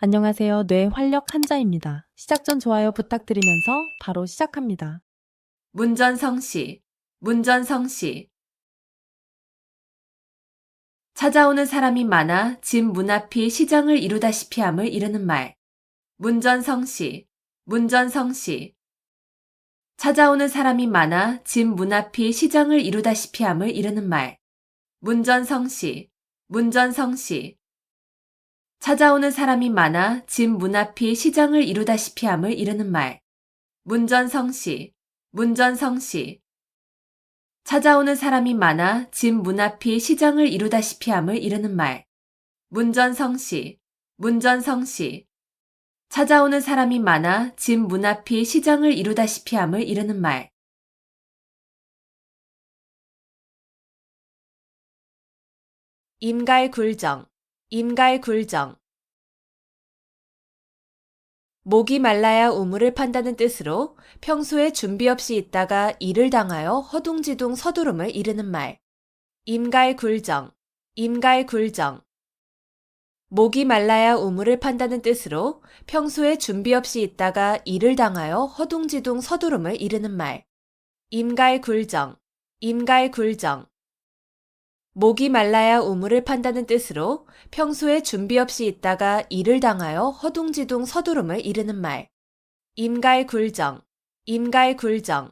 안녕하세요. 뇌 활력 한자입니다. 시작 전 좋아요 부탁드리면서 바로 시작합니다. 문전성시, 문전성시. 찾아오는 사람이 많아 집 문 앞이 시정을 이루다시피 함을 이르는 말. 문전성시, 문전성시. 찾아오는 사람이 많아 집 문 앞이 시정을 이루다시피 함을 이르는 말. 문전성시, 문전성시. 찾아오는 사람이 많아 집 문 앞이 시정을 이루다시피 함을 이르는 말. 문전성시, 문전성시. 찾아오는 사람이 많아 집 문 앞이 시정을 이루다시피 함을 이르는 말. 문전성시, 문전성시. 찾아오는 사람이 많아 집 문 앞이 시정을 이루다시피 함을 이르는 말. 임갈굴정, 임갈굴정. 목이 말라야 우물을 판다는 뜻으로 평소에 준비 없이 있다가 일을 당하여 허둥지둥 서두름을 이르는 말. 임갈굴정, 임갈굴정. 목이 말라야 우물을 판다는 뜻으로 평소에 준비 없이 있다가 일을 당하여 허둥지둥 서두름을 이르는 말. 임갈굴정, 임갈굴정. 목이 말라야 우물을 판다는 뜻으로 평소에 준비 없이 있다가 일을 당하여 허둥지둥 서두름을 이르는 말. 임갈굴정, 임갈굴정.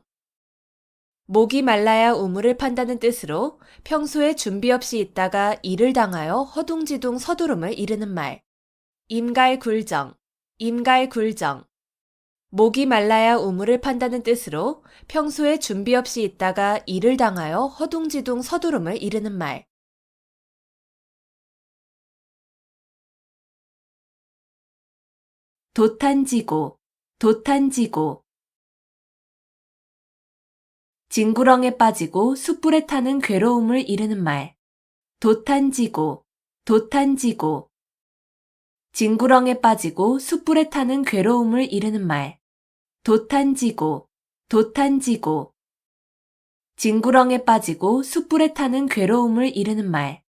목이 말라야 우물을 판다는 뜻으로 평소에 준비 없이 있다가 일을 당하여 허둥지둥 서두름을 이르는 말. 임갈굴정, 임갈굴정. 목이 말라야 우물을 판다는 뜻으로 평소에 준비 없이 있다가 일을 당하여 허둥지둥 서두름을 이르는 말. 돛탄지고, 돛탄지고. 징구렁에 빠지고 숯불에 타는 괴로움을 이르는 말. 돛탄지고, 돛탄지고. 징구렁에 빠지고 숯불에 타는 괴로움을 이르는 말. 돛탄지고, 돛탄지고. 징구렁에 빠지고 숯불에 타는 괴로움을 이르는 말.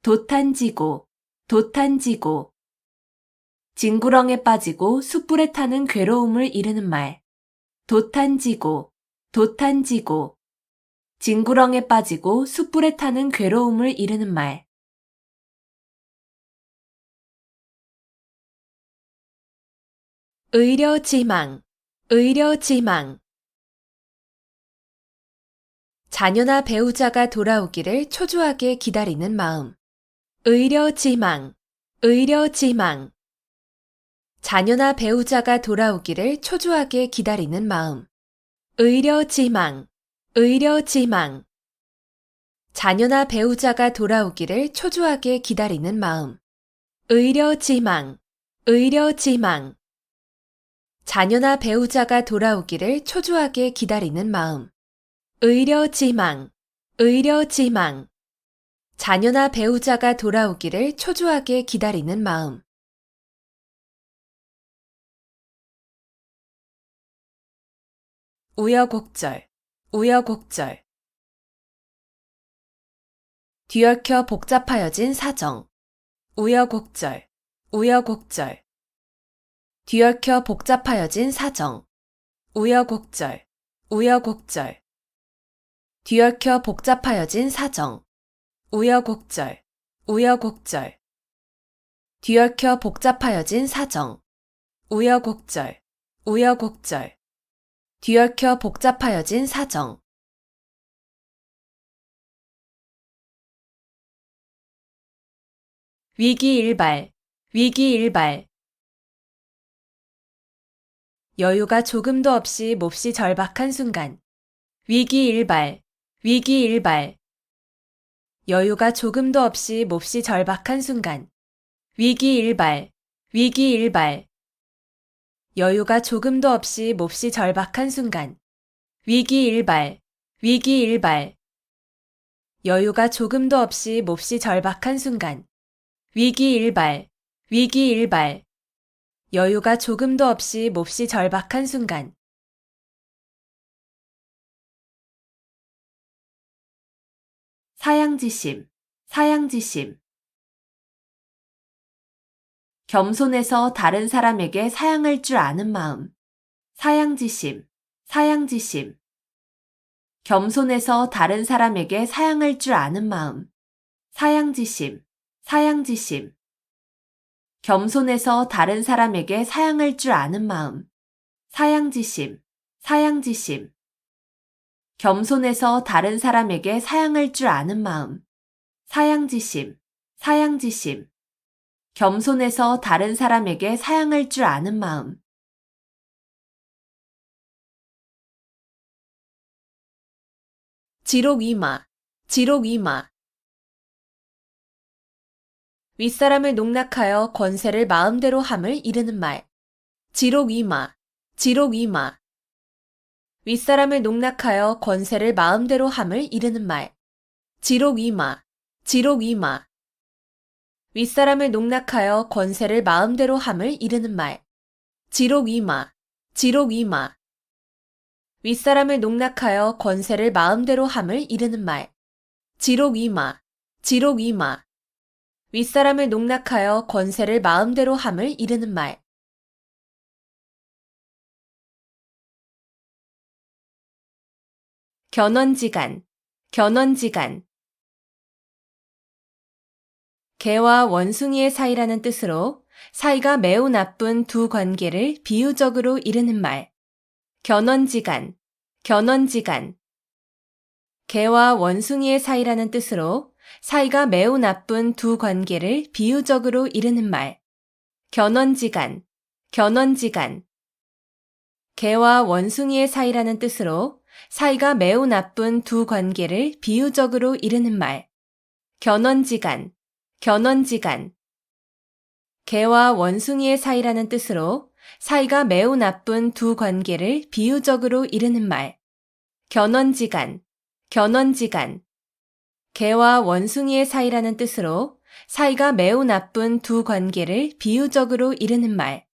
돛탄지고, 돛탄지고. 징구렁에 빠지고 숯불에 타는 괴로움을 이르는 말. 돛탄지고, 돛탄지고. 징구렁에 빠지고 숯불에 타는 괴로움을 이르는 말. 의려지망, 의려지망. 자녀나 배우자가 돌아오기를 초조하게 기다리는 마음. 의려지망, 의려지망. 자녀나 배우자가 돌아오기를 초조하게 기다리는 마음. 의려지망, 의려지망. 자녀나 배우자가 돌아오기를 초조하게 기다리는 마음. 의려지망, 의려지망. 자녀나 배우자가 돌아오기를 초조하게 기다리는 마음. 의려지망, 의려지망. 자녀나 배우자가 돌아오기를 초조하게 기다리는 마음. 우여곡절, 우여곡절. 뒤얽혀 복잡하여진 사정. 우여곡절, 우여곡절. 뒤얽혀 복잡하여진 사정. 우여곡절, 우여곡절. 뒤얽혀 복잡하여진 사정. 우여곡절, 우여곡절. 뒤얽혀 복잡하여진 사정. 우여곡절, 우여곡절. 뒤얽혀 복잡하여진 사정. 위기일발, 위기일발. 여유가 조금도 없이 몹시 절박한 순간. 위기일발, 위기일발. 여유가 조금도 없이 몹시 절박한 순간. 위기일발, 위기일발. 여유가 조금도 없이 몹시 절박한 순간. 위기일발, 위기일발. 여유가 조금도 없이 몹시 절박한 순간. 위기일발, 위기일발. 여유가 조금도 없이 몹시 절박한 순간. 사양지심, 사양지심. 겸손해서 다른 사람에게 사양할 줄 아는 마음. 사양지심, 사양지심. 겸손해서 다른 사람에게 사양할 줄 아는 마음. 사양지심, 사양지심. 겸손해서 다른 사람에게 사양할 줄 아는 마음. 사양지심, 사양지심. 겸손해서 다른 사람에게 사양할 줄 아는 마음. 사양지심, 사양지심. 겸손해서 다른 사람에게 사양할 줄 아는 마음. 지록이마, 지록이마. 윗사람을 농락하여 권세를 마음대로 함을 이르는 말. 지록이마, 지록이마. 윗사람을 농락하여 권세를 마음대로 함을 이르는 말. 지록이마, 지록이마. 윗사람을 농락하여 권세를 마음대로 함을 이르는 말. 지록이마, 지록이마. 윗사람을 농락하여 권세를 마음대로 함을 이르는 말. 지록이마, 지록이마. 윗사람을 농락하여 권세를 마음대로 함을 이르는 말. 견원지간, 견원지간. 개와 원숭이의 사이라는 뜻으로 사이가 매우 나쁜 두 관계를 비유적으로 이르는 말. 견원지간, 견원지간. 개와 원숭이의 사이라는 뜻으로 사이가 매우 나쁜 두 관계를 비유적으로 이르는 말. 견원지간, 견원지간. 개와 원숭이의 사이라는 뜻으로 사이가 매우 나쁜 두 관계를 비유적으로 이르는 말. 견원지간, 견원지간. 개와 원숭이의 사이라는 뜻으로 사이가 매우 나쁜 두 관계를 비유적으로 이르는 말. 견원지간, 견원지간. 개와 원숭이의 사이라는 뜻으로 사이가 매우 나쁜 두 관계를 비유적으로 이르는 말.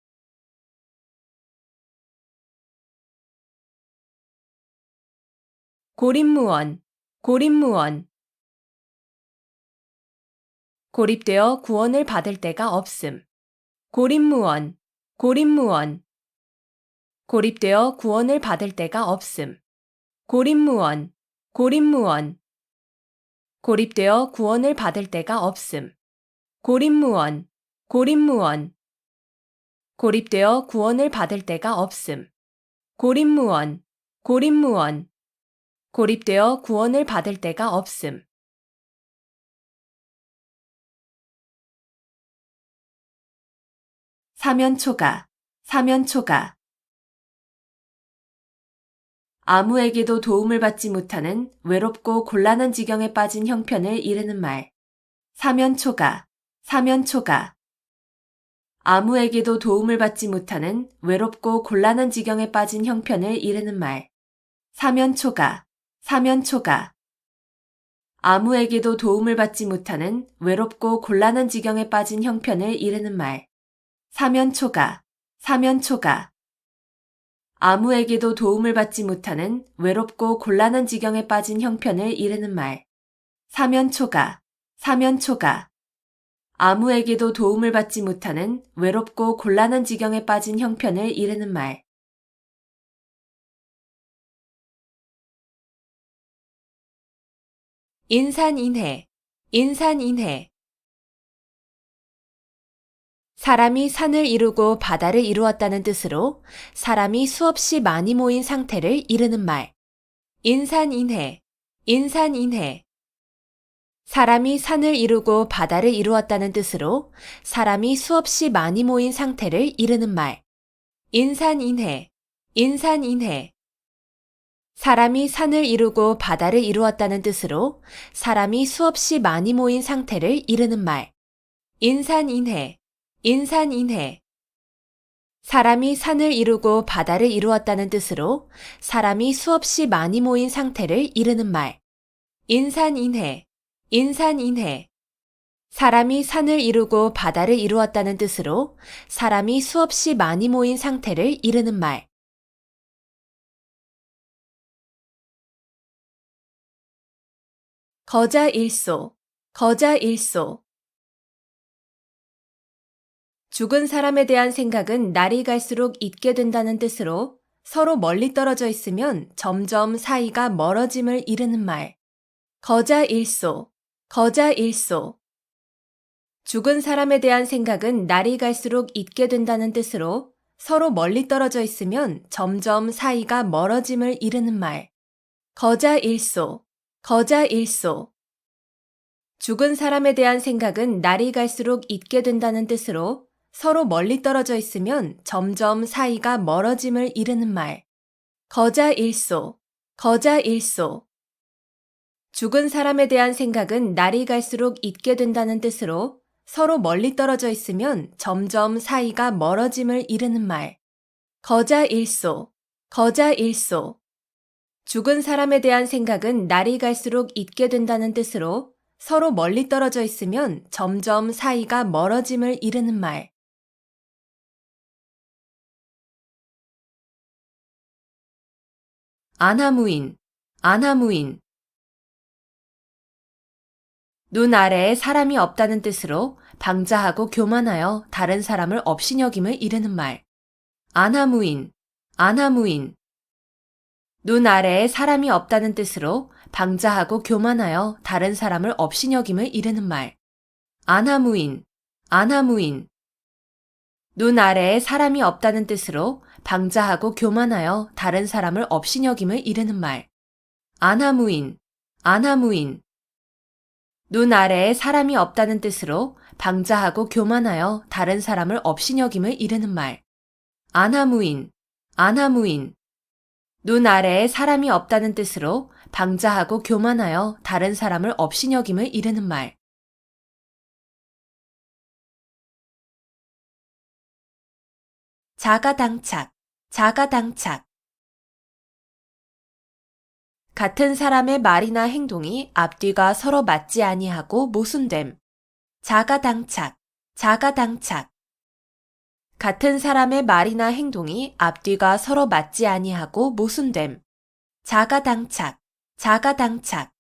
고립무원, 고립무원. 고립되어 구원을 받을 데가 없음. 고립무원, 고립무원. 고립되어 구원을 받을 데가 없음. 고립무원, 고립무원. 고립되어 구원을 받을 데가 없음. 고립무원, 고립무원. 고립되어 구원을 받을 데가 없음. 고립무원, 고립무원. 고립되어 구원을 받을 데가 없음. 사면초가, 사면초가. 아무에게도 도움을 받지 못하는 외롭고 곤란한 지경에 빠진 형편을 이르는 말. 사면초가, 사면초가. 아무에게도 도움을 받지 못하는 외롭고 곤란한 지경에 빠진 형편을 이르는 말. 사면초가, 사면초가. 아무에게도 도움을 받지 못하는 외롭고 곤란한 지경에 빠진 형편을 이르는 말. 사면초가, 사면초가. 아무에게도 도움을 받지 못하는 외롭고 곤란한 지경에 빠진 형편을 이르는 말. 사면초가, 사면초가. 아무에게도 도움을 받지 못하는 외롭고 곤란한 지경에 빠진 형편을 이르는 말. 인산인해, 인산인해. 사람이 산을 이루고 바다를 이루었다는 뜻으로 사람이 수없이 많이 모인 상태를 이르는 말. 인산인해, 인산인해. 사람이 산을 이루고 바다를 이루었다는 뜻으로 사람이 수없이 많이 모인 상태를 이르는 말. 인산인해, 인산인해. 사람이 산을 이루고 바다를 이루었다는 뜻으로 사람이 수없이 많이 모인 상태를 이르는 말. 인산인해, 인산인해. 사람이 산을 이루고 바다를 이루었다는 뜻으로 사람이 수없이 많이 모인 상태를 이르는 말. 인산인해, 인산인해. 사람이 산을 이루고 바다를 이루었다는 뜻으로 사람이 수없이 많이 모인 상태를 이르는 말. 거자일소, 거자일소. 죽은 사람에 대한 생각은 날이 갈수록 잊게 된다는 뜻으로 서로 멀리 떨어져 있으면 점점 사이가 멀어짐을 이르는 말. 거자일소, 거자일소. 죽은 사람에 대한 생각은 날이 갈수록 잊게 된다는 뜻으로 서로 멀리 떨어져 있으면 점점 사이가 멀어짐을 이르는 말. 거자일소, 거자일소. 죽은 사람에 대한 생각은 날이 갈수록 잊게 된다는 뜻으로 서로 멀리 떨어져 있으면 점점 사이가 멀어짐을 이르는 말. 거자일소, 거자일소. 죽은 사람에 대한 생각은 날이 갈수록 잊게 된다는 뜻으로 서로 멀리 떨어져 있으면 점점 사이가 멀어짐을 이르는 말. 거자일소, 거자일소. 죽은 사람에 대한 생각은 날이 갈수록 잊게 된다는 뜻으로 서로 멀리 떨어져 있으면 점점 사이가 멀어짐을 이르는 말. 안하무인, 안하무인. 눈 아래에 사람이 없다는 뜻으로 방자하고 교만하여 다른 사람을 업신여김을 이르는 말. 안하무인, 안하무인. 눈 아래에 사람이 없다는 뜻으로 방자하고 교만하여 다른 사람을 업신여김을 이르는 말. 안하무인, 안하무인. 눈 아래에 사람이 없다는 뜻으로 방자하고 교만하여 다른 사람을 업신여김을 이르는 말. 안하무인, 안하무인. 눈 아래에 사람이 없다는 뜻으로 방자하고 교만하여 다른 사람을 업신여김을 이르는 말. 안하무인, 안하무인. 눈 아래에 사람이 없다는 뜻으로 방자하고 교만하여 다른 사람을 업신여김을 이르는 말. 자가당착, 자가당착. 같은 사람의 말이나 행동이 앞뒤가 서로 맞지 아니하고 모순됨. 자가당착, 자가당착. 같은 사람의 말이나 행동이 앞뒤가 서로 맞지 아니하고 모순됨. 자가당착, 자가당착.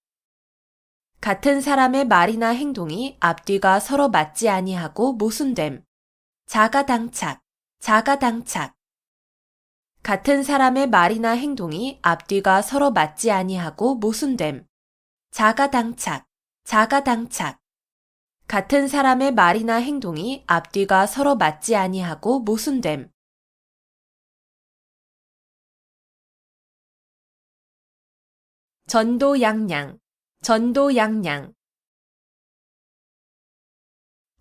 같은 사람의 말이나 행동이 앞뒤가 서로 맞지 아니하고 모순됨. 자가당착, 자가당착. 같은 사람의 말이나 행동이 앞뒤가 서로 맞지 아니하고 모순됨. 자가당착, 자가당착. 같은 사람의 말이나 행동이 앞뒤가 서로 맞지 아니하고 모순됨. 전도양양, 전도양양.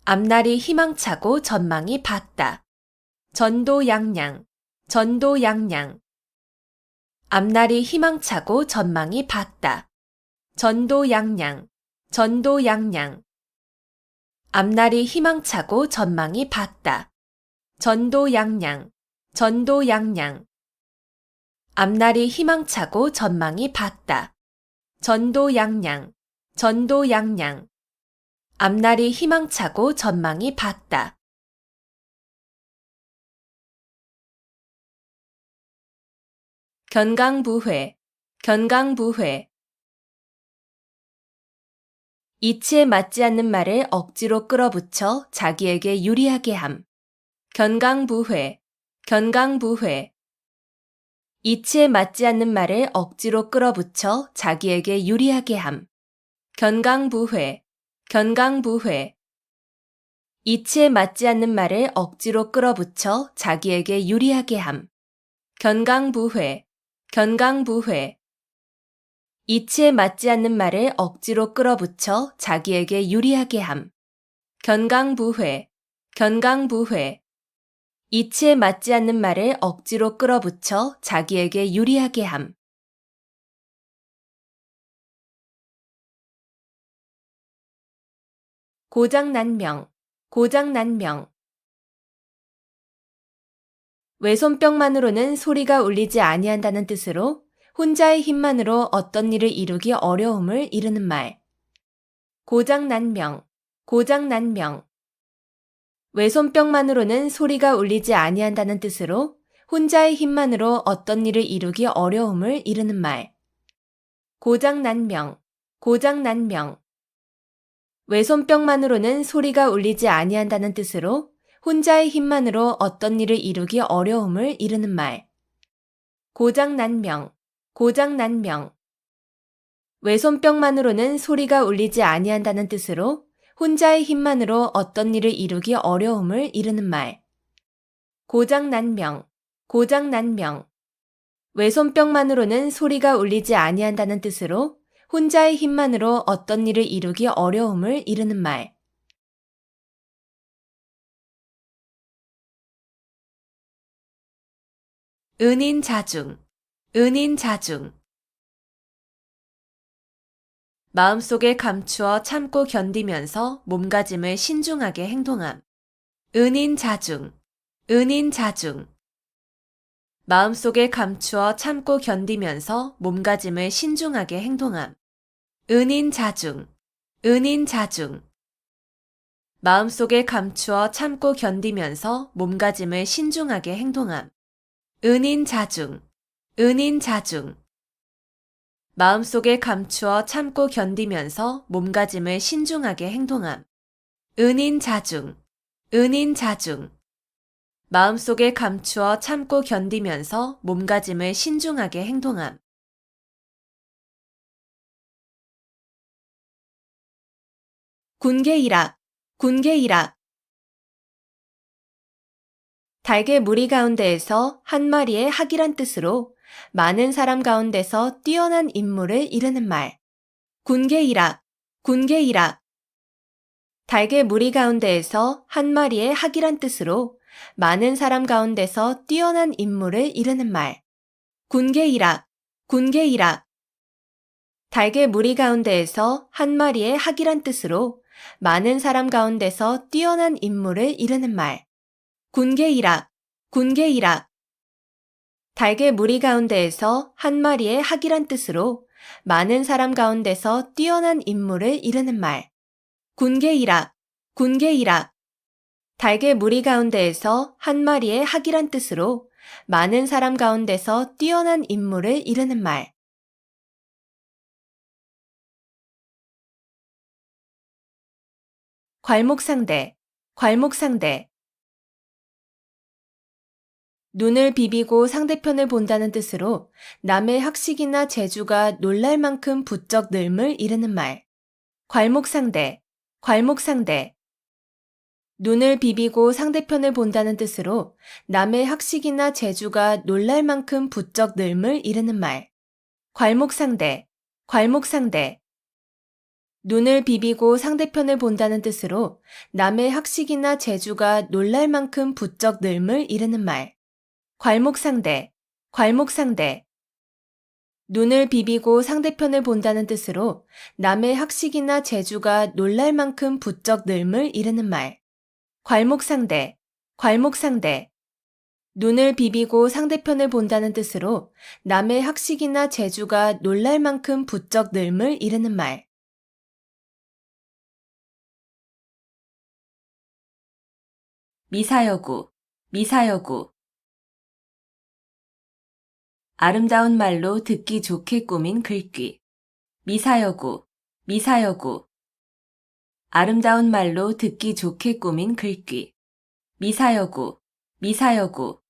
앞날이 희망차고 전망이 밝다. 전도양양, 전도양양. 앞날이 희망차고 전망이 밝다. 전도양양, 전도양양. 앞날이 희망차고 전망이 밝다. 전도양양, 전도양양. 앞날이 희망차고 전망이 밝다. 전도양양, 전도양양. 앞날이 희망차고 전망이 밝다. 견강부회, 견강부회. 이치에 맞지 않는 말을 억지로 끌어붙여 자기에게 유리하게 함. 견강부회, 견강부회. 이치에 맞지 않는 말을 억지로 끌어붙여 자기에게 유리하게 함. 견강부회, 견강부회. 이치에 맞지 않는 말을 억지로 끌어붙여 자기에게 유리하게 함. 견강부회, 견강부회. 이치에 맞지 않는 말을 억지로 끌어붙여 자기에게 유리하게 함. 견강부회, 견강부회. 이치에 맞지 않는 말을 억지로 끌어붙여 자기에게 유리하게 함. 고장난명, 고장난명. 외손뼉만으로는 소리가 울리지 아니한다는 뜻으로 혼자의 힘만으로 어떤 일을 이루기 어려움을 이르는 말. 고장난명, 고장난명. 외손뼉만으로는 소리가 울리지 아니한다는 뜻으로 혼자의 힘만으로 어떤 일을 이루기 어려움을 이르는 말. 고장난명, 고장난명. 외손뼉만으로는 소리가 울리지 아니한다는 뜻으로 혼자의 힘만으로 어떤 일을 이루기 어려움을 이르는 말. 고장난 명, 고장난 명. 외손뼉만으로는 소리가 울리지 아니한다는 뜻으로 혼자의 힘만으로 어떤 일을 이루기 어려움을 이르는 말. 고장난 명, 고장난 명. 외손뼉만으로는 소리가 울리지 아니한다는 뜻으로 혼자의 힘만으로 어떤 일을 이루기 어려움을 이르는 말. 은인자중, 은인자중. 마음속에 감추어 참고 견디면서 몸가짐을 신중하게 행동함. 은인자중, 은인자중. 마음속에 감추어 참고 견디면서 몸가짐을 신중하게 행동함. 은인자중, 은인자중. 마음속에 감추어 참고 견디면서 몸가짐을 신중하게 행동함. 은인자중, 은인자중. 마음속에 감추어 참고 견디면서 몸가짐을 신중하게 행동함. 은인자중, 은인자중. 마음속에 감추어 참고 견디면서 몸가짐을 신중하게 행동함. 군계일학, 군계일학. 달개 무리 가운데에서 한 마리의 학이란 뜻으로 많은 사람 가운데서 뛰어난 인물을 이르는 말. 군계일학, 군계일학. 달개 무리 가운데에서 한 마리의 학이란 뜻으로 많은 사람 가운데서 뛰어난 인물을 이르는 말. 군계일학, 군계일학. 달개 무리 가운데에서 한 마리의 학이란 뜻으로 많은 사람 가운데서 뛰어난 인물을 이르는 말. 군계일학, 군계일학. 달개 무리 가운데에서 한 마리의 학이란 뜻으로 많은 사람 가운데서 뛰어난 인물을 이르는 말. 군계일학, 군계일학. 달개 무리 가운데에서 한 마리의 학이란 뜻으로 많은 사람 가운데서 뛰어난 인물을 이르는 말. 괄목상대, 괄목상대. 눈을 비비고 상대편을 본다는 뜻으로 남의 학식이나 재주가 놀랄 만큼 부쩍 늘음을 이르는 말. 괄목상대, 괄목상대. 눈을 비비고 상대편을 본다는 뜻으로 남의 학식이나 재주가 놀랄 만큼 부쩍 늘음을 이르는 말. 괄목상대, 괄목상대. 눈을 비비고 상대편을 본다는 뜻으로 남의 학식이나 재주가 놀랄 만큼 부쩍 늘음을 이르는 말. 괄목상대, 괄목상대. 눈을 비비고 상대편을 본다는 뜻으로 남의 학식이나 재주가 놀랄 만큼 부쩍 늘음을 이르는 말. 괄목상대, 괄목상대. 눈을 비비고 상대편을 본다는 뜻으로 남의 학식이나 재주가 놀랄 만큼 부쩍 늘음을 이르는 말. 미사여구, 미사여구. 아름다운 말로 듣기 좋게 꾸민 글귀. 미사여구, 미사여구. 아름다운 말로 듣기 좋게 꾸민 글귀. 미사여구, 미사여구.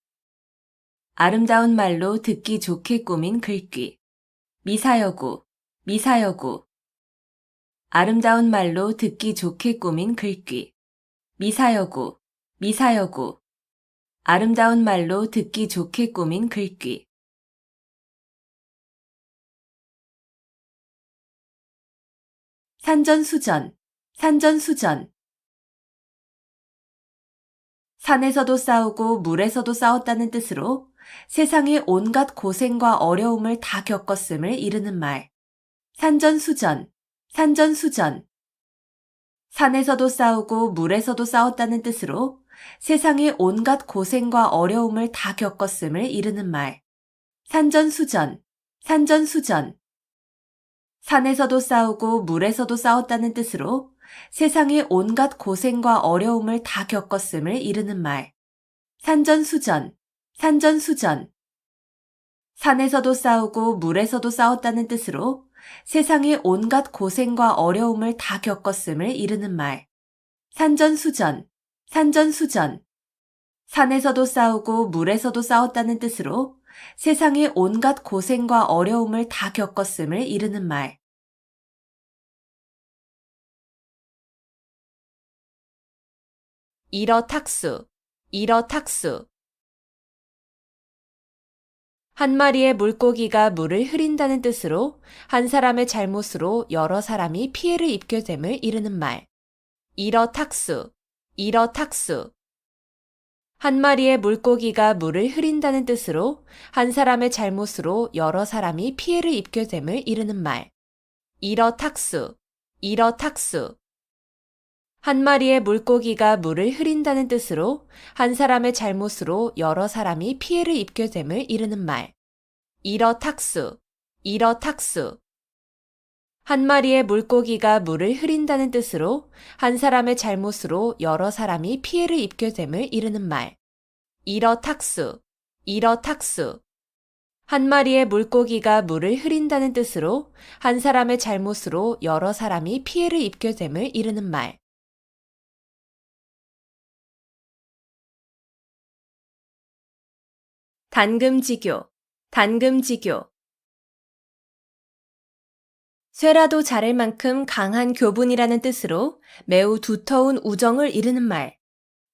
아름다운 말로 듣기 좋게 꾸민 글귀. 미사여구, 미사여구. 아름다운 말로 듣기 좋게 꾸민 글귀. 미사여구, 미사여구. 아름다운 말로 듣기 좋게 꾸민 글귀. 산전수전, 산전수전. 산에서도 싸우고 물에서도 싸웠다는 뜻으로 세상의 온갖 고생과 어려움을 다 겪었음을 이르는 말. 산전수전, 산전수전. 산에서도 싸우고 물에서도 싸웠다는 뜻으로 세상의 온갖 고생과 어려움을 다 겪었음을 이르는 말. 산전수전, 산전수전. 산에서도 싸우고 물에서도 싸웠다는 뜻으로 세상의 온갖 고생과 어려움을 다 겪었음을 이르는 말. 산전수전, 산전수전. 산에서도 싸우고 물에서도 싸웠다는 뜻으로 세상의 온갖 고생과 어려움을 다 겪었음을 이르는 말. 산전수전, 산전수전. 산에서도 싸우고 물에서도 싸웠다는 뜻으로 세상의 온갖 고생과 어려움을 다 겪었음을 이르는 말. 일어탁수, 일어탁수. 한 마리의 물고기가 물을 흐린다는 뜻으로 한 사람의 잘못으로 여러 사람이 피해를 입게 됨을 이르는 말. 일어탁수, 일어탁수. 한 마리의 물고기가 물을 흐린다는 뜻으로 한 사람의 잘못으로 여러 사람이 피해를 입게 됨을 이르는 말. 일어탁수, 일어탁수. 한 마리의 물고기가 물을 흐린다는 뜻으로 한 사람의 잘못으로 여러 사람이 피해를 입게 됨을 이르는 말. 일어탁수, 일어탁수. 한 마리의 물고기가 물을 흐린다는 뜻으로 한 사람의 잘못으로 여러 사람이 피해를 입게 됨을 이르는 말. 일어탁수, 일어탁수. 한 마리의 물고기가 물을 흐린다는 뜻으로 한 사람의 잘못으로 여러 사람이 피해를 입게 됨을 이르는 말. 단금지교, 단금지교. 쇠라도 자를 만큼 강한 교분이라는 뜻으로 매우 두터운 우정을 이르는 말.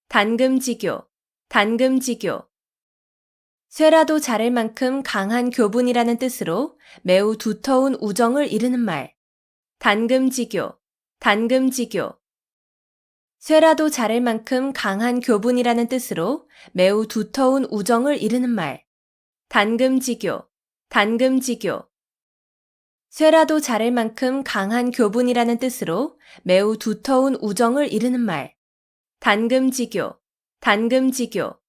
단금지교, 단금지교. 쇠라도 자를 만큼 강한 교분이라는 뜻으로 매우 두터운 우정을 이르는 말. 단금지교, 단금지교. 쇠라도 자를 만큼 강한 교분이라는 뜻으로 매우 두터운 우정을 이르는 말. 단금지교, 단금지교. 쇠라도 자를 만큼 강한 교분이라는 뜻으로 매우 두터운 우정을 이르는 말. 단금지교, 단금지교.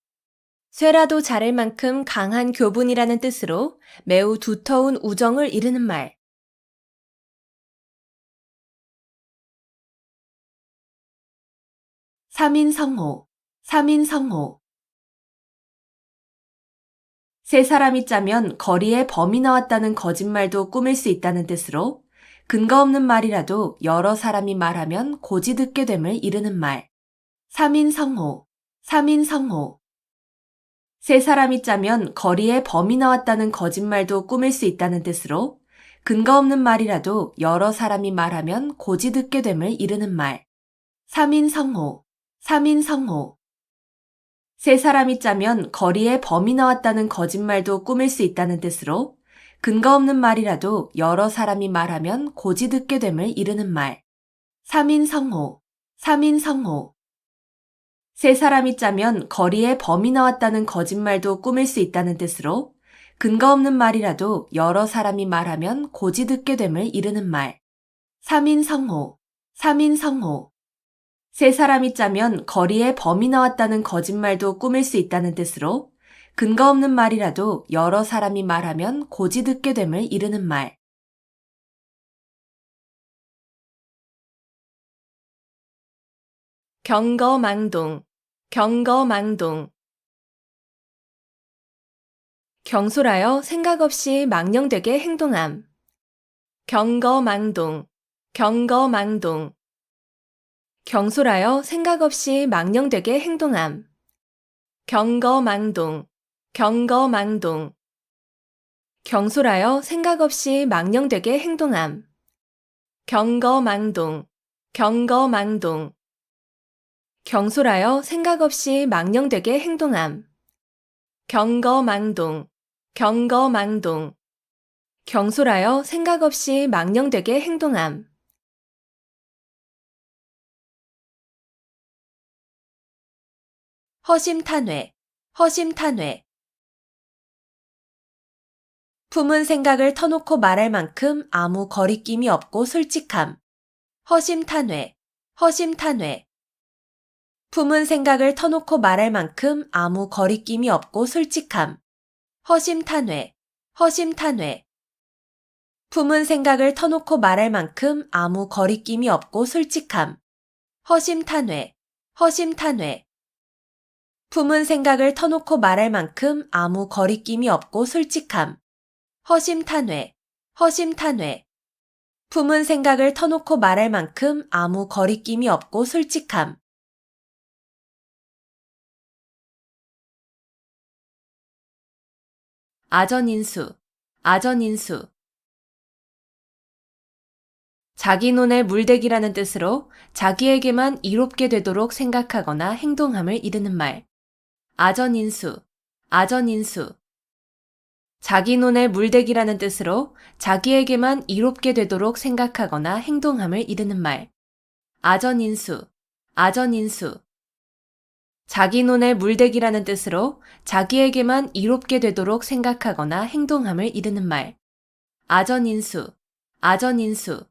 쇠라도 자를 만큼 강한 교분이라는 뜻으로 매우 두터운 우정을 이르는 말. 삼인성호, 삼인성호. 세 사람이 짜면 거리에 범이 나왔다는 거짓말도 꾸밀 수 있다는 뜻으로 근거 없는 말이라도 여러 사람이 말하면 고지 듣게 됨을 이르는 말. 삼인성호, 삼인성호. 세 사람이 짜면 거리에 범이 나왔다는 거짓말도 꾸밀 수 있다는 뜻으로 근거 없는 말이라도 여러 사람이 말하면 고지 듣게 됨을 이르는 말. 삼인성호, 삼인성호. 세 사람이 짜면 거리에 범이 나왔다는 거짓말도 꾸밀 수 있다는 뜻으로 근거 없는 말이라도 여러 사람이 말하면 고지 듣게 됨을 이르는 말. 삼인성호, 삼인성호. 세 사람이 짜면 거리에 범이 나왔다는 거짓말도 꾸밀 수 있다는 뜻으로 근거 없는 말이라도 여러 사람이 말하면 고지 듣게 됨을 이르는 말. 삼인성호, 삼인성호. 세 사람이 짜면 거리에 범이 나왔다는 거짓말도 꾸밀 수 있다는 뜻으로 근거 없는 말이라도 여러 사람이 말하면 고지 듣게 됨을 이르는 말. 경거망동, 경거망동. 경솔하여 생각 없이 망령되게 행동함. 경거망동, 경거망동. 경솔하여 생각 없이 망령되게 행동함. 경거망동, 경거망동. 경솔하여 생각 없이 망령되게 행동함. 경거망동, 경거망동. 경솔하여 생각 없이 망령되게 행동함. 경거망동, 경거망동. 경솔하여 생각 없이 망령되게 행동함. 허심탄회, 허심탄회. 품은 생각을 터놓고 말할 만큼 아무 거리낌이 없고 솔직함. 허심탄회, 허심탄회. 품은 생각을 터놓고 말할 만큼 아무 거리낌이 없고 솔직함. 허심탄회, 허심탄회. 품은 생각을 터놓고 말할 만큼 아무 거리낌이 없고 솔직함. 허심탄회, 허심탄회. 품은 생각을 터놓고 말할 만큼 아무 거리낌이 없고 솔직함. 허심탄회, 허심탄회. 품은 생각을 터놓고 말할 만큼 아무 거리낌이 없고 솔직함. 아전인수, 아전인수. 자기 눈에 물대기라는 뜻으로 자기에게만 이롭게 되도록 생각하거나 행동함을 이르는 말. 아전인수, 아전인수. 자기 눈에 물대기라는 뜻으로 자기에게만 이롭게 되도록 생각하거나 행동함을 이르는 말. 아전인수, 아전인수. 자기 눈에 물대기라는 뜻으로 자기에게만 이롭게 되도록 생각하거나 행동함을 이르는 말. 아전인수, 아전인수.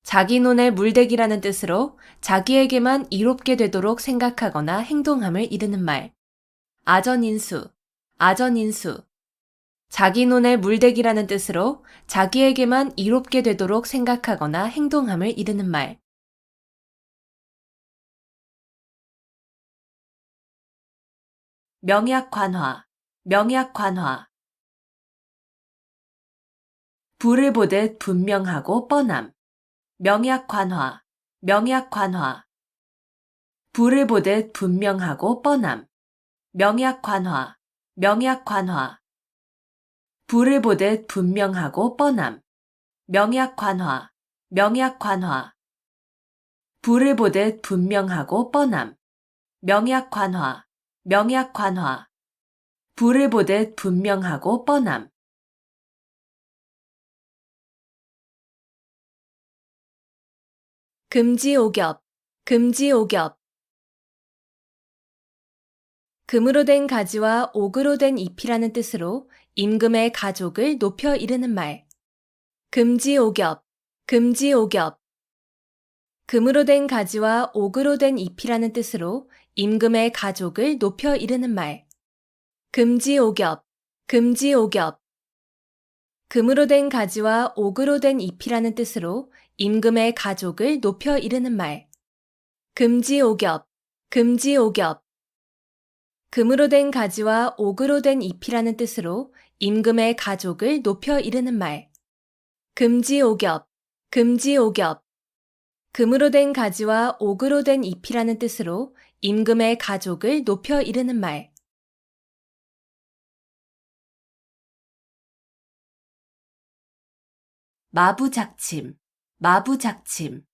자기 눈에 물대기라는 뜻으로 자기에게만 이롭게 되도록 생각하거나 행동함을 이르는 말. 아전인수, 아전인수. 자기 눈에 물대기라는 뜻으로 자기에게만 이롭게 되도록 생각하거나 행동함을 이르는 말. 명약관화, 명약관화. 불을 보듯 분명하고 뻔함. 명약관화, 명약관화. 불을 보듯 분명하고 뻔함. 명약관화, 명약관화. 불을 보듯 분명하고 뻔함. 명약관화, 명약관화. 불을 보듯 분명하고 뻔함. 명약관화, 명약관화. 불을 보듯 분명하고 뻔함. 금지오겹, 금지오겹. 금으로 된 가지와 옥으로 된 잎이라는 뜻으로 임금의 가족을 높여 이르는 말. 금지오겹, 금지오겹. 금으로 된 가지와 옥으로 된 잎이라는 뜻으로 임금의 가족을 높여 이르는 말. 금지오겹, 금지오겹. 금으로 된 가지와 옥으로 된 잎이라는 뜻으로 임금의 가족을 높여 이르는 말. 금지오겹, 금지오겹. 금으로 된 가지와 옥으로 된 잎이라는 뜻으로 임금의 가족을 높여 이르는 말. 금지오겹, 금지오겹. 금으로 된 가지와 옥으로 된 잎이라는 뜻으로 임금의 가족을 높여 이르는 말. 마부작침, 마부작침.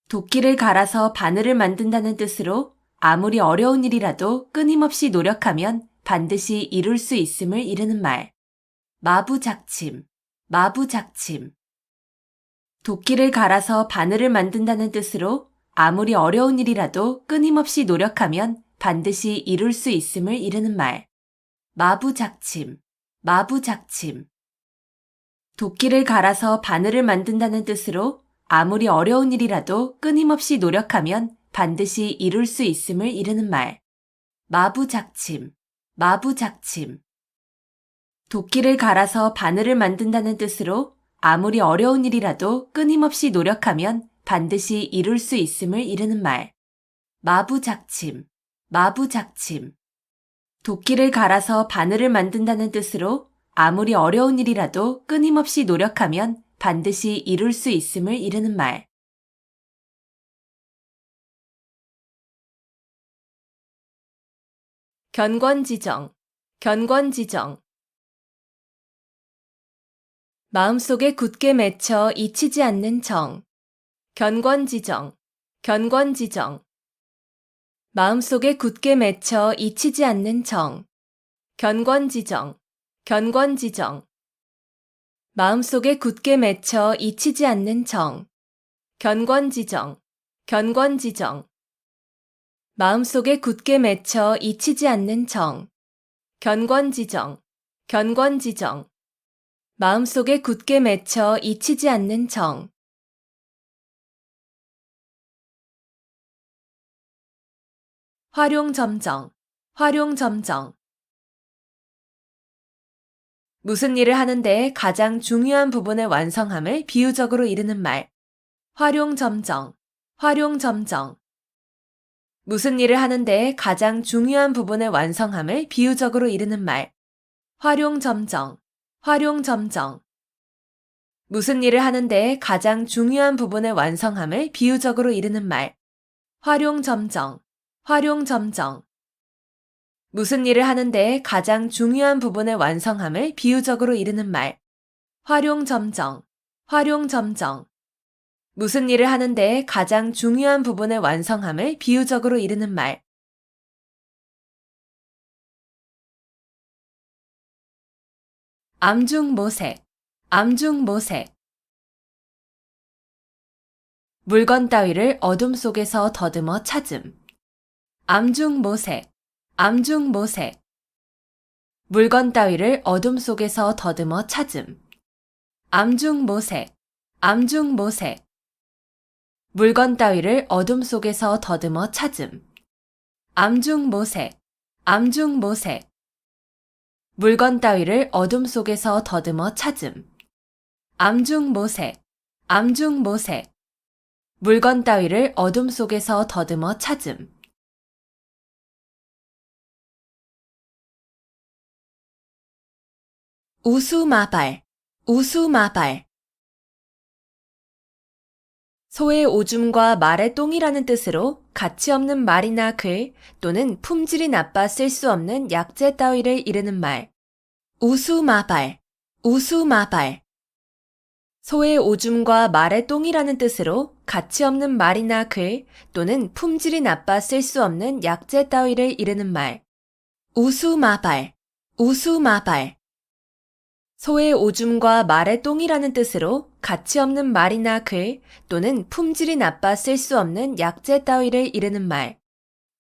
도끼를 갈아서 바늘을 만든다는 뜻으로 아무리 어려운 일이라도 끊임없이 노력하면 반드시 이룰 수 있음을 이르는 말. 마부작침, 마부작침. 도끼를 갈아서 바늘을 만든다는 뜻으로 아무리 어려운 일이라도 끊임없이 노력하면 반드시 이룰 수 있음을 이르는 말. 마부작침, 마부작침. 도끼를 갈아서 바늘을 만든다는 뜻으로 아무리 어려운 일이라도 끊임없이 노력하면 반드시 이룰 수 있음을 이르는 말. 마부작침, 마부작침. 도끼를 갈아서 바늘을 만든다는 뜻으로 아무리 어려운 일이라도 끊임없이 노력하면 반드시 이룰 수 있음을 이르는 말. 마부작침, 마부작침. 도끼를 갈아서 바늘을 만든다는 뜻으로 아무리 어려운 일이라도 끊임없이 노력하면 반드시 이룰 수 있음을 이르는 말. 견권지정, 견권지정. 마음속에 굳게 맺혀 잊히지 않는 정. 견권지정, 견권지정. 마음속에 굳게 맺혀 잊히지 않는 정. 견권지정, 견권지정. 마음속에 굳게 맺혀 잊히지 않는 정. 견권지정, 견권지정. 마음속에 굳게 맺혀 잊히지 않는 정. 견권지정, 견권지정. 마음속에 굳게 맺혀 잊히지 않는 정. 활용점정, 활용점정. 무슨 일을 하는데 가장 중요한 부분의 완성함을 비유적으로 이르는 말. 활용점정, 활용점정. 무슨 일을 하는데 가장 중요한 부분의 완성함을 비유적으로 이르는 말. 활용점정, 활용점정. 무슨 일을 하는데 가장 중요한 부분의 완성함을 비유적으로 이르는 말. 활용점정, 활용점정. 무슨 일을 하는데 가장 중요한 부분의 완성함을 비유적으로 이르는 말. 활용점정, 활용점정. 무슨 일을 하는데 가장 중요한 부분의 완성함을 비유적으로 이르는 말. 암중모색, 암중모색. 물건 따위를 어둠 속에서 더듬어 찾음. 암중모색, 암중모색. 물건 따위를 어둠 속에서 더듬어 찾음. 암중모색, 암중모색. 물건 따위를 어둠 속에서 더듬어 찾음. 암중모색, 암중모색. 물건 따위를 어둠 속에서 더듬어 찾음. 암중모색, 암중모색. 물건 따위를 어둠 속에서 더듬어 찾음. 우수마발, 우수마발. 소의 오줌과 말의 똥이라는 뜻으로 가치 없는 말이나 글 또는 품질이 나빠 쓸 수 없는 약재 따위를 이르는 말. 우수마발, 우수마발. 소의 오줌과 말의 똥이라는 뜻으로 가치 없는 말이나 글 또는 품질이 나빠 쓸 수 없는 약재 따위를 이르는 말. 우수마발, 우수마발. 소의 오줌과 말의 똥이라는 뜻으로 가치 없는 말이나 글 또는 품질이 나빠 쓸 수 없는 약재 따위를 이르는 말.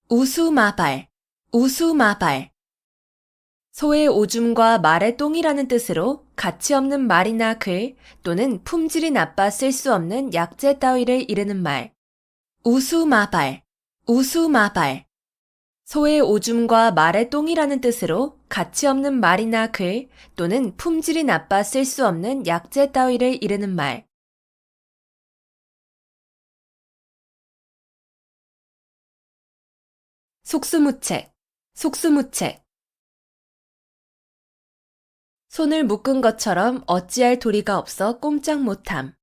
우수마발, 우수마발. 소의 오줌과 말의 똥이라는 뜻으로 가치 없는 말이나 글 또는 품질이 나빠 쓸 수 없는 약재 따위를 이르는 말. 우수마발, 우수마발. 소의 오줌과 말의 똥이라는 뜻으로 가치 없는 말이나 글 또는 품질이 나빠 쓸 수 없는 약재 따위를 이르는 말. 속수무책, 속수무책. 손을 묶은 것처럼 어찌할 도리가 없어 꼼짝 못함.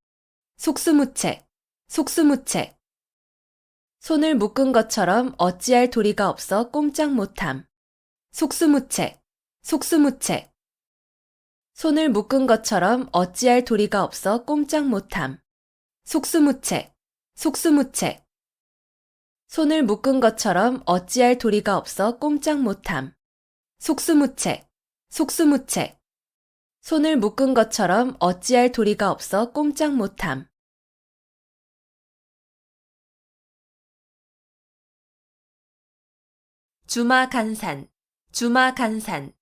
속수무책, 속수무책. 손을 묶은 것처럼 어찌할 도리가 없어 꼼짝 못함. 속수무책, 속수무책. 손을 묶은 것처럼 어찌할 도리가 없어 꼼짝 못함. 속수무책, 속수무책. 손을 묶은 것처럼 어찌할 도리가 없어 꼼짝 못함. 속수무책, 속수무책. 손을 묶은 것처럼 어찌할 도리가 없어 꼼짝 못함. 주마간산, 주마간산.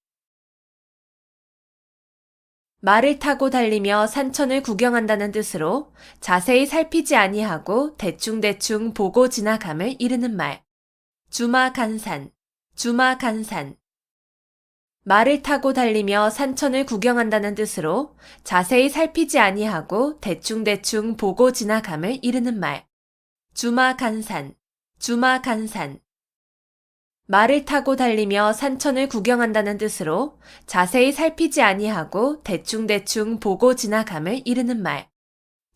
말을 타고 달리며 산천을 구경한다는 뜻으로 자세히 살피지 아니하고 대충대충 보고 지나감을 이르는 말. 주마간산, 주마간산. 말을 타고 달리며 산천을 구경한다는 뜻으로 자세히 살피지 아니하고 대충대충 보고 지나감을 이르는 말. 주마간산, 주마간산. 말을 타고 달리며 산천을 구경한다는 뜻으로 자세히 살피지 아니하고 대충대충 보고 지나감을 이르는 말.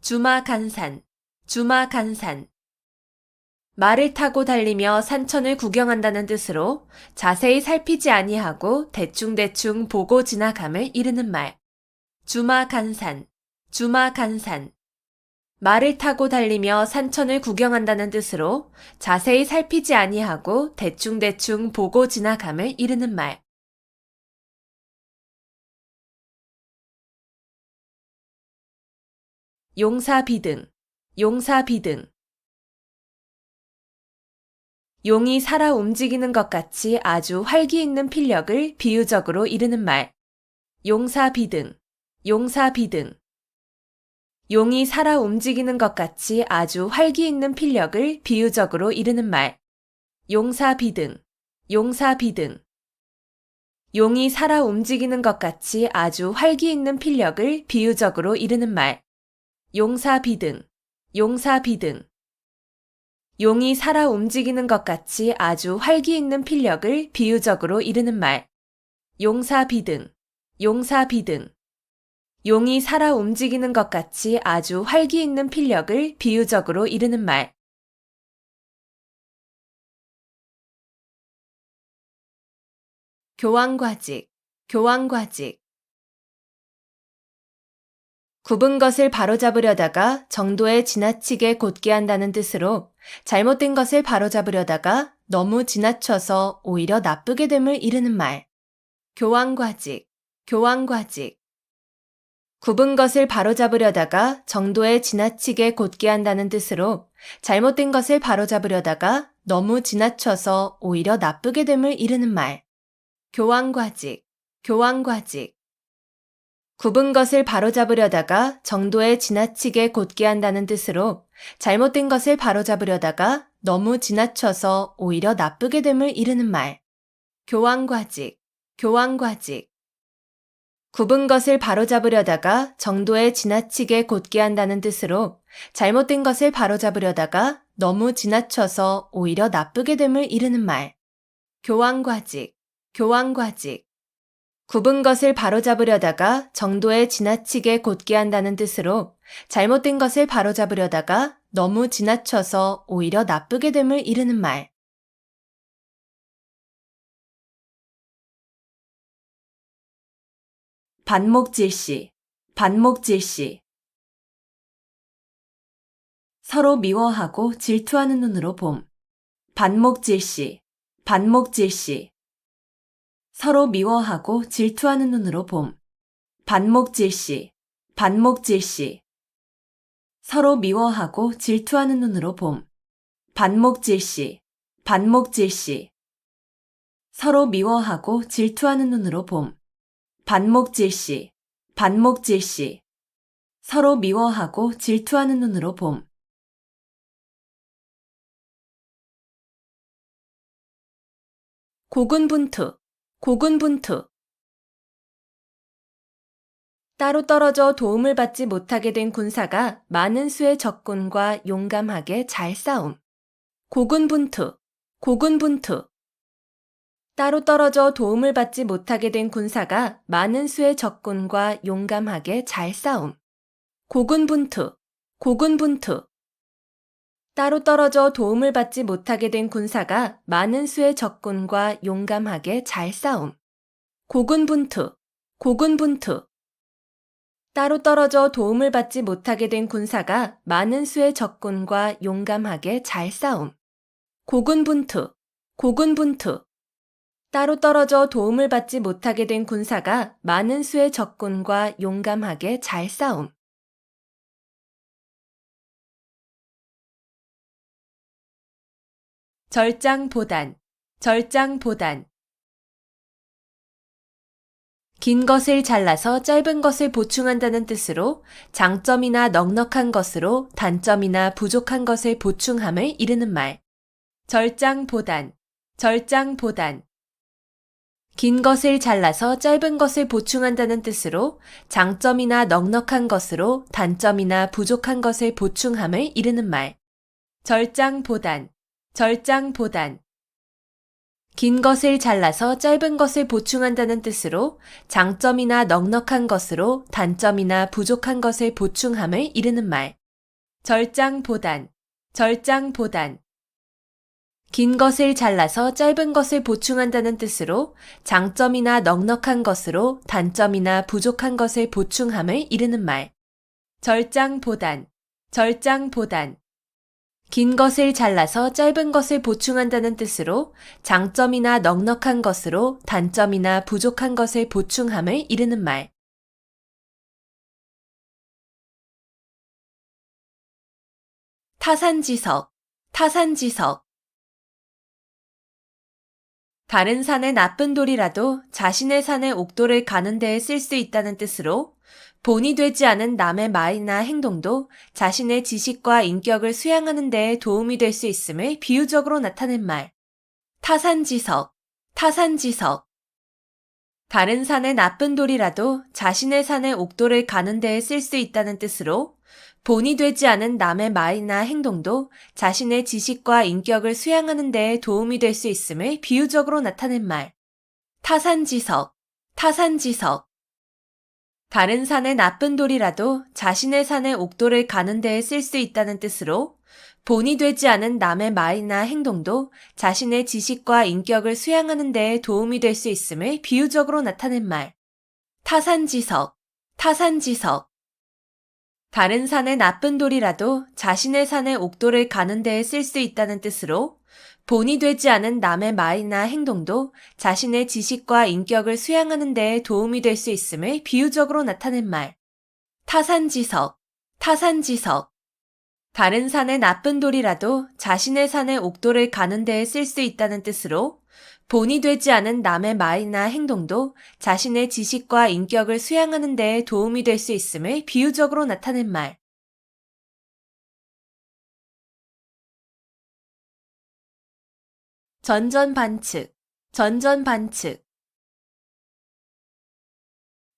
주마간산, 주마간산. 말을 타고 달리며 산천을 구경한다는 뜻으로 자세히 살피지 아니하고 대충대충 보고 지나감을 이르는 말. 주마간산, 주마간산. 말을 타고 달리며 산천을 구경한다는 뜻으로 자세히 살피지 아니하고 대충대충 보고 지나감을 이르는 말. 용사비등, 용사비등. 용이 살아 움직이는 것 같이 아주 활기 있는 필력을 비유적으로 이르는 말. 용사비등, 용사비등. 용이 살아 움직이는 것 같이 아주 활기 있는 필력을 비유적으로 이르는 말. 용사비등, 용사비등. 용이 살아 움직이는 것 같이 아주 활기 있는 필력을 비유적으로 이르는 말. 용사비등, 용사비등. 용이 살아 움직이는 것 같이 아주 활기 있는 필력을 비유적으로 이르는 말. 용사비등, 용사비등. 용이 살아 움직이는 것 같이 아주 활기 있는 필력을 비유적으로 이르는 말. 교황과직, 교황과직. 굽은 것을 바로잡으려다가 정도에 지나치게 곧게 한다는 뜻으로 잘못된 것을 바로잡으려다가 너무 지나쳐서 오히려 나쁘게 됨을 이르는 말. 교황과직, 교황과직. 굽은 것을 바로잡으려다가 정도에 지나치게 곧게 한다는 뜻으로 잘못된 것을 바로잡으려다가 너무 지나쳐서 오히려 나쁘게 됨을 이르는 말. 교황과직, 교황과직. 굽은 것을 바로잡으려다가 정도에 지나치게 곧게 한다는 뜻으로 잘못된 것을 바로잡으려다가 너무 지나쳐서 오히려 나쁘게 됨을 이르는 말. 교황과직, 교황과직. 굽은 것을 바로잡으려다가 정도에 지나치게 곧게 한다는 뜻으로 잘못된 것을 바로잡으려다가 너무 지나쳐서 오히려 나쁘게 됨을 이르는 말. 교황과직, 교황과직. 굽은 것을 바로잡으려다가 정도에 지나치게 곧게 한다는 뜻으로 잘못된 것을 바로잡으려다가 너무 지나쳐서 오히려 나쁘게 됨을 이르는 말. 반목질시, 반목질시. 서로 미워하고 질투하는 눈으로 봄. 반목질시, 반목질시. 서로 미워하고 질투하는 눈으로 봄. 반목질시, 반목질시. 서로 미워하고 질투하는 눈으로 봄. 반목질시, 반목질시. 서로 미워하고 질투하는 눈으로 봄. 반목질시, 반목질시. 서로 미워하고 질투하는 눈으로 봄. 고군분투, 고군분투. 따로 떨어져 도움을 받지 못하게 된 군사가 많은 수의 적군과 용감하게 잘 싸움. 고군분투, 고군분투. 따로 떨어져 도움을 받지 못하게 된 군사가 많은 수의 적군과 용감하게 잘 싸움. 고군분투, 고군분투. 따로 떨어져 도움을 받지 못하게 된 군사가 많은 수의 적군과 용감하게 잘 싸움. 고군분투, 고군분투. 따로 떨어져 도움을 받지 못하게 된 군사가 많은 수의 적군과 용감하게 잘 싸움. 고군분투, 고군분투. 따로 떨어져 도움을 받지 못하게 된 군사가 많은 수의 적군과 용감하게 잘 싸움. 절장보단, 절장보단. 긴 것을 잘라서 짧은 것을 보충한다는 뜻으로 장점이나 넉넉한 것으로 단점이나 부족한 것을 보충함을 이르는 말. 절장보단, 절장보단. 긴 것을 잘라서 짧은 것을 보충한다는 뜻으로 장점이나 넉넉한 것으로 단점이나 부족한 것을 보충함을 이르는 말. 절장보단, 절장보단. 긴 것을 잘라서 짧은 것을 보충한다는 뜻으로 장점이나 넉넉한 것으로 단점이나 부족한 것을 보충함을 이르는 말. 절장보단, 절장보단. 긴 것을 잘라서 짧은 것을 보충한다는 뜻으로 장점이나 넉넉한 것으로 단점이나 부족한 것을 보충함을 이르는 말. 절장보단, 절장보단. 긴 것을 잘라서 짧은 것을 보충한다는 뜻으로 장점이나 넉넉한 것으로 단점이나 부족한 것을 보충함을 이르는 말. 타산지석, 타산지석. 다른 산의 나쁜 돌이라도 자신의 산의 옥돌을 가는 데에 쓸 수 있다는 뜻으로 본이 되지 않은 남의 말이나 행동도 자신의 지식과 인격을 수양하는 데에 도움이 될 수 있음을 비유적으로 나타낸 말. 타산지석, 타산지석. 다른 산의 나쁜 돌이라도 자신의 산의 옥돌을 가는 데에 쓸 수 있다는 뜻으로 본이 되지 않은 남의 말이나 행동도 자신의 지식과 인격을 수양하는 데에 도움이 될 수 있음을 비유적으로 나타낸 말. 타산지석, 타산지석. 다른 산의 나쁜 돌이라도 자신의 산의 옥돌을 가는 데에 쓸 수 있다는 뜻으로 본이 되지 않은 남의 말이나 행동도 자신의 지식과 인격을 수양하는 데 도움이 될 수 있음을 비유적으로 나타낸 말. 타산지석, 타산지석. 다른 산의 나쁜 돌이라도 자신의 산의 옥돌을 가는 데에 쓸 수 있다는 뜻으로 본이 되지 않은 남의 말이나 행동도 자신의 지식과 인격을 수양하는 데 도움이 될 수 있음을 비유적으로 나타낸 말. 타산지석, 타산지석. 다른 산의 나쁜 돌이라도 자신의 산의 옥돌을 가는 데에 쓸 수 있다는 뜻으로 본이 되지 않은 남의 말이나 행동도 자신의 지식과 인격을 수양하는 데 도움이 될 수 있음을 비유적으로 나타낸 말. 전전반측, 전전반측.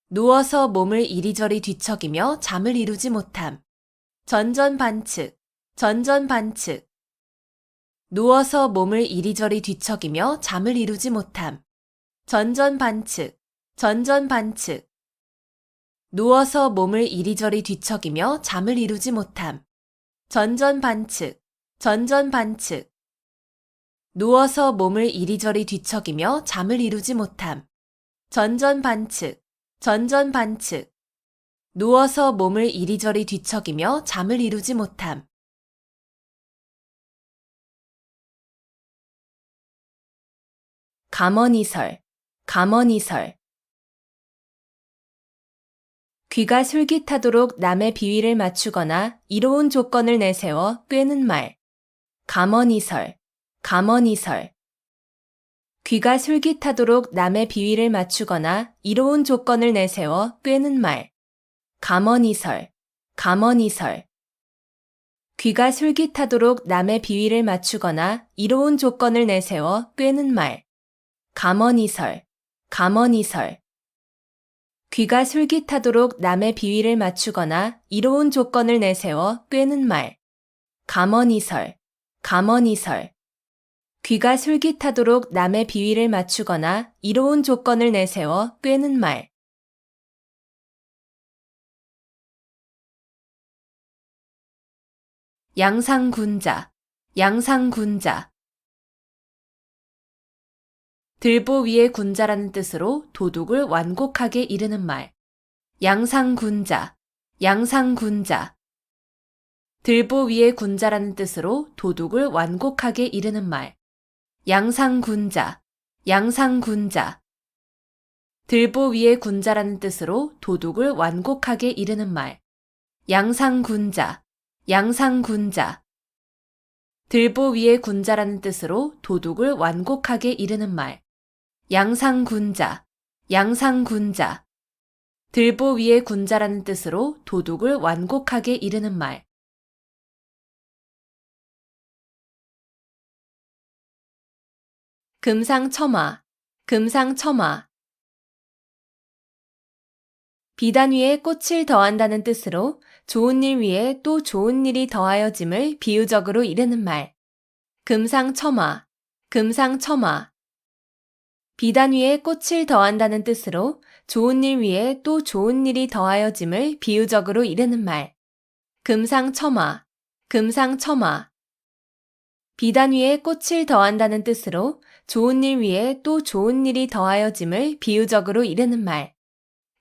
누워서 몸을 이리저리 뒤척이며 잠을 이루지 못함. 전전반측, 전전반측. 누워서 몸을 이리저리 뒤척이며 잠을 이루지 못함. 전전반측, 전전반측. 누워서 몸을 이리저리 뒤척이며 잠을 이루지 못함. 전전반측, 전전반측. 누워서 몸을 이리저리 뒤척이며 잠을 이루지 못함. 전전반측, 전전반측. 누워서 몸을 이리저리 뒤척이며 잠을 이루지 못함. 감언이설, 감언이설. 귀가 솔깃하도록 남의 비위를 맞추거나 이로운 조건을 내세워 꿰는 말. 감언이설, 감언이설. 귀가 솔깃하도록 남의 비위를 맞추거나 이로운 조건을 내세워 꿰는 말. 감언이설, 감언이설. 귀가 솔깃하도록 남의 비위를 맞추거나 이로운 조건을 내세워 꿰는 말. 감언이설, 감언이설. 귀가 솔깃하도록 남의 비위를 맞추거나 이로운 조건을 내세워 꿰는 말. 감언이설, 감언이설. 귀가 솔깃하도록 남의 비위를 맞추거나 이로운 조건을 내세워 꿰는 말. 양상군자, 양상군자. 들보 위에 군자라는 뜻으로 도둑을 완곡하게 이르는 말. 양상군자, 양상군자. 들보 위에 군자라는 뜻으로 도둑을 완곡하게 이르는 말. 양상군자, 양상군자. 들보 위에 군자라는 뜻으로 도둑을 완곡하게 이르는 말. 양상군자, 양상군자. 들보 위에 군자라는 뜻으로 도둑을 완곡하게 이르는 말. 양상군자, 양상군자. 들보 위에 군자라는 뜻으로 도둑을 완곡하게 이르는 말. 금상첨화, 금상첨화. 비단 위에 꽃을 더한다는 뜻으로 좋은 일 위에 또 좋은 일이 더하여짐을 비유적으로 이르는 말. 금상첨화, 금상첨화. 비단 위에 꽃을 더한다는 뜻으로 좋은 일 위에 또 좋은 일이 더하여짐을 비유적으로 이르는 말. 금상첨화, 금상첨화. 비단 위에 꽃을 더한다는 뜻으로 좋은 일 위에 또 좋은 일이 더하여짐을 비유적으로 이르는 말.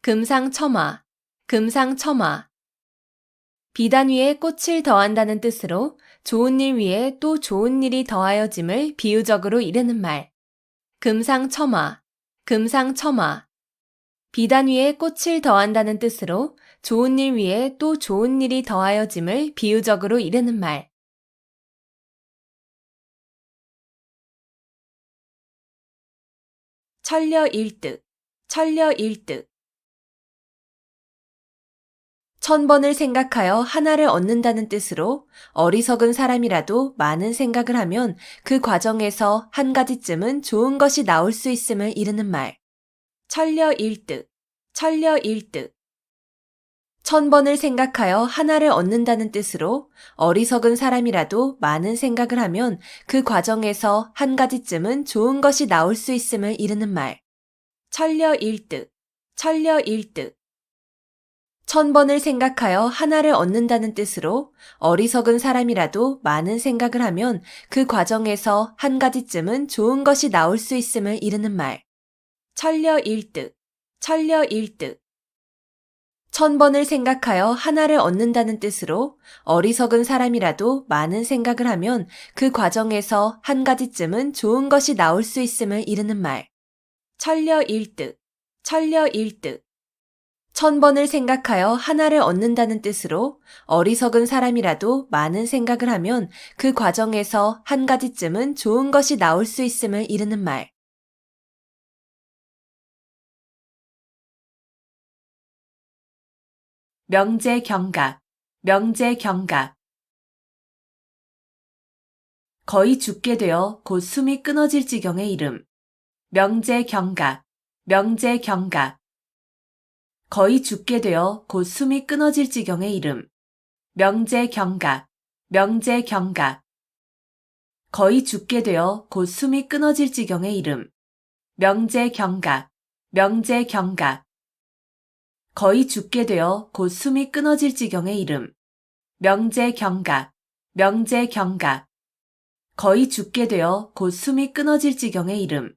금상첨화, 금상첨화. 비단 위에 꽃을 더한다는 뜻으로 좋은 일 위에 또 좋은 일이 더하여짐을 비유적으로 이르는 말. 금상첨화, 금상첨화. 비단 위에 꽃을 더한다는 뜻으로 좋은 일 위에 또 좋은 일이 더하여짐을 비유적으로 이르는 말. 천려일득, 천려일득. 1000번을 생각하여 하나를 얻는다는 뜻으로 어리석은 사람이라도 많은 생각을 하면 그 과정에서 한 가지쯤은 좋은 것이 나올 수 있음을 이르는 말. 천려일득, 천려일득. 1000번을 생각하여 하나를 얻는다는 뜻으로 어리석은 사람이라도 많은 생각을 하면 그 과정에서 한 가지쯤은 좋은 것이 나올 수 있음을 이르는 말. 천려일득, 천려일득. 1000번을 생각하여 하나를 얻는다는 뜻으로 어리석은 사람이라도 많은 생각을 하면 그 과정에서 한 가지쯤은 좋은 것이 나올 수 있음을 이르는 말. 천려일득, 천려일득. 1000번을 생각하여 하나를 얻는다는 뜻으로 어리석은 사람이라도 많은 생각을 하면 그 과정에서 한 가지쯤은 좋은 것이 나올 수 있음을 이르는 말. 천려일득, 천려일득. 1000번을 생각하여 하나를 얻는다는 뜻으로 어리석은 사람이라도 많은 생각을 하면 그 과정에서 한 가지쯤은 좋은 것이 나올 수 있음을 이르는 말. 명제경각, 명제경각. 거의 죽게 되어 곧 숨이 끊어질 지경의 이름. 명제경각, 명제경각. 거의 죽게 되어 곧 숨이 끊어질 지경의 이름. 명제경각, 명제경각. 거의 죽게 되어 곧 숨이 끊어질 지경의 이름. 명제경각, 명제경각. 거의 죽게 되어 곧 숨이 끊어질 지경의 이름. 명제경각, 명제경각. 거의 죽게 되어 곧 숨이 끊어질 지경의 이름.